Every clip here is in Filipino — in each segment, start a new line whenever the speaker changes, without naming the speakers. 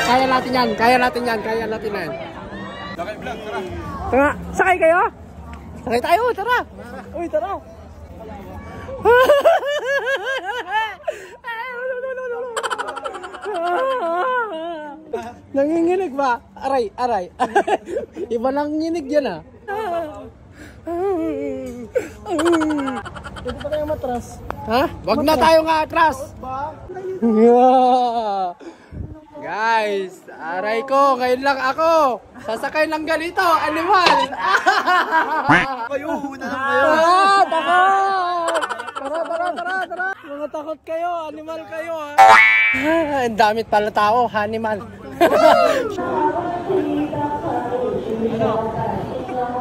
Kaya natin yan, kaya natin yan, kaya natin yan. Tara, sakay kayo? Sakay tayo, tara. Uy, tara. Nanginginig ba? Aray, aray. Iba nang nginig yan ah. Pwede pa tayo matras. Ha? Wag na tayo nga atras. Guys, aray ko, ngayon lang ako. Sasakay lang ganito, animal.
Kayo, una lang kayo.
Takot! Tara. Mga takot kayo, animal kayo ha. Ang damit pala tao, animal. Ano?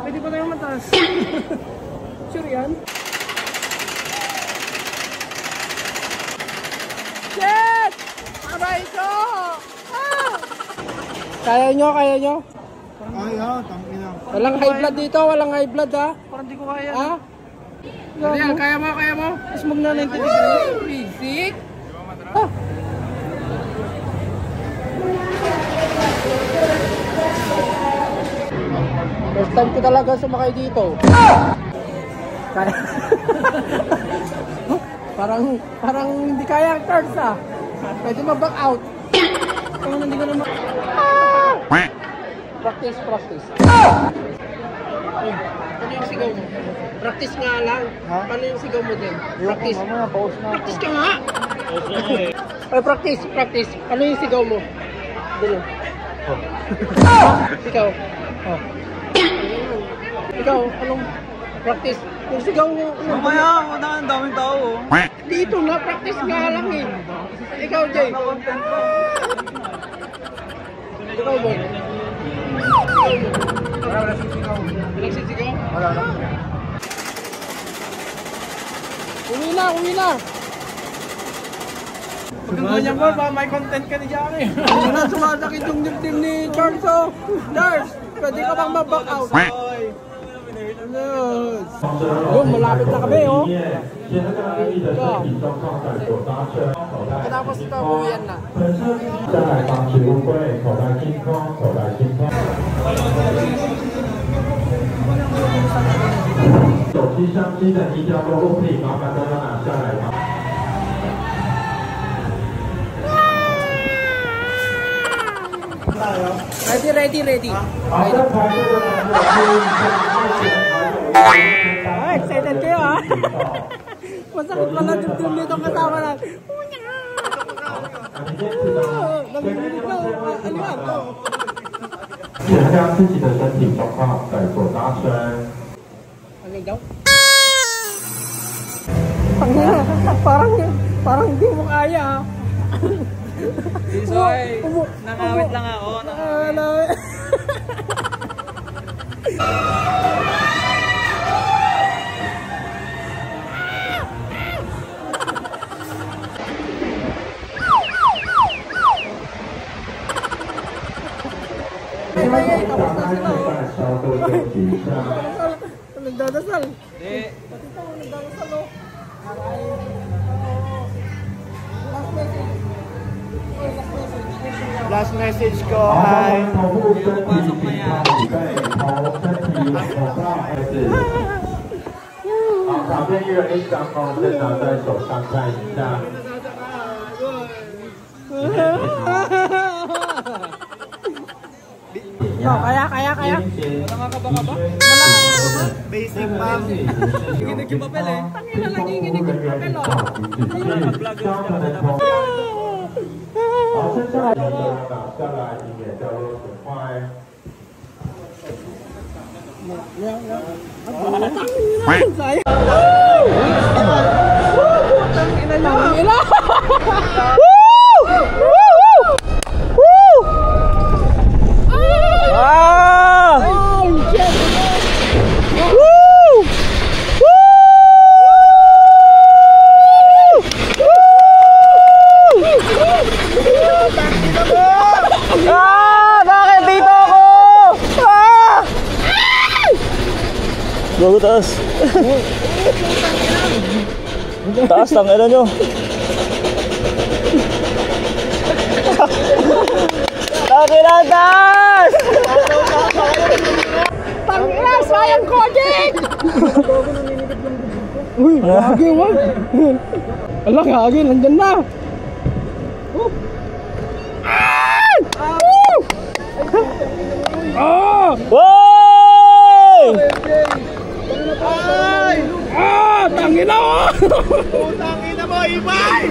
Pwede pa tayo matas. Sure yan? Shit! Aray ko! Kaya nyo?
Kaya, tangina.
Walang high blood dito, walang high blood ha?
Parang di ko kaya.
Ha? Ano kaya mo? Mas mag na 90 degrees. Basic? Ah. First time ko talaga sumakay dito. Kaya... parang hindi kaya ang turns ah. Pwede mag-back out. Kung hindi ko naman... Practice. Ano yung sigaw mo? Practice nga lang. Ha? Paano yung sigaw mo din? Practice. Practice ka nga! Ay, practice. Ano yung sigaw mo? Dito. Ikaw. Ikaw, anong practice? Yung sigaw mo.
Mamaya, ang daming tao.
Dito na, practice nga lang eh. Ikaw, Jay. Ikaw, boy.
Wala sisigaw. Wala na.
Uwi na.
Pag ganyan mo, may content ka ni Jackie.
Ano na, sumasakit yung dibdib ni Charles, oh. Charles, pwede ka bang mag-back out? Yun, malapit na kami, oh. Katapos ito, buwian na. Ready. Ay, excited kayo ha? Masakit pala dibdib nitong kasama na. Nanginginig na. Ano yan?
记得将自己的身体状况在做搭乘。
Ano daw? Parang hindi mo kaya ha?
Sorry, nakawit lang ako.
Tapos na sila oh. Nagdadasal. Hindi. Pati ito, nagdadasal oh.
Last message ko ay pasok na yan.
旁边一人一张风筝拿在手上看一下。
Kaya.
Wala nga kaba-kaba?
Wala.
Basic ma'am. Nanginginig yung papel eh.
Tangina, nanginginig yung papel oh.
Nag-vlog yung siya dapat.
好，剩下来的拿下来，以免掉落损坏。
Sayang.
Bago taas. Taas, tangina nyo.
Takilatas!
Tangina, sayang Kodik! Uy, gagi wag! Ala, gagi, nandyan na!
Wow!
Tangina mo!
Tangina mo, Ibay!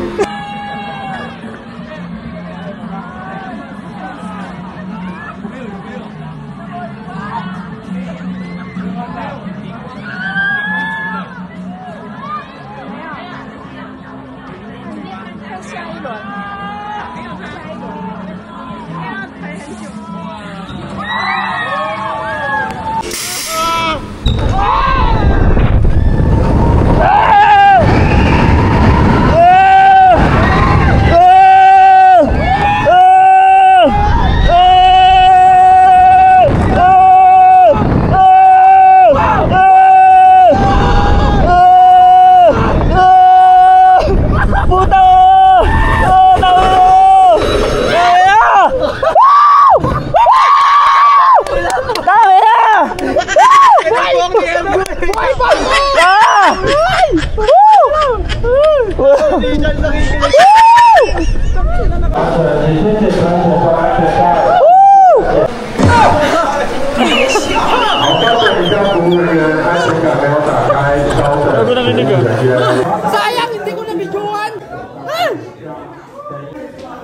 Sayang, hindi ko na-videoan!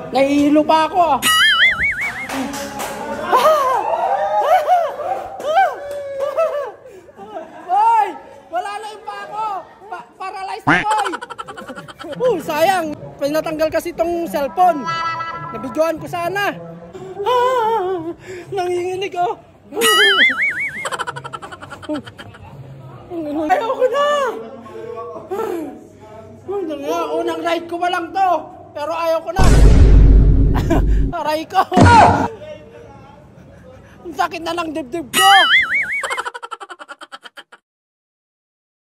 Nahihilo pa ako ah! Boy! Wala na yung pa ako! Paralyzed boy! Sayang! Pinatanggal kasi itong cellphone. Nabidyoan ko sana. Nanginginig oh! Ayoko na! Unang ride ko pa lang to, pero ayaw ko na. Aray ko. Ang sakit na ng dibdib ko.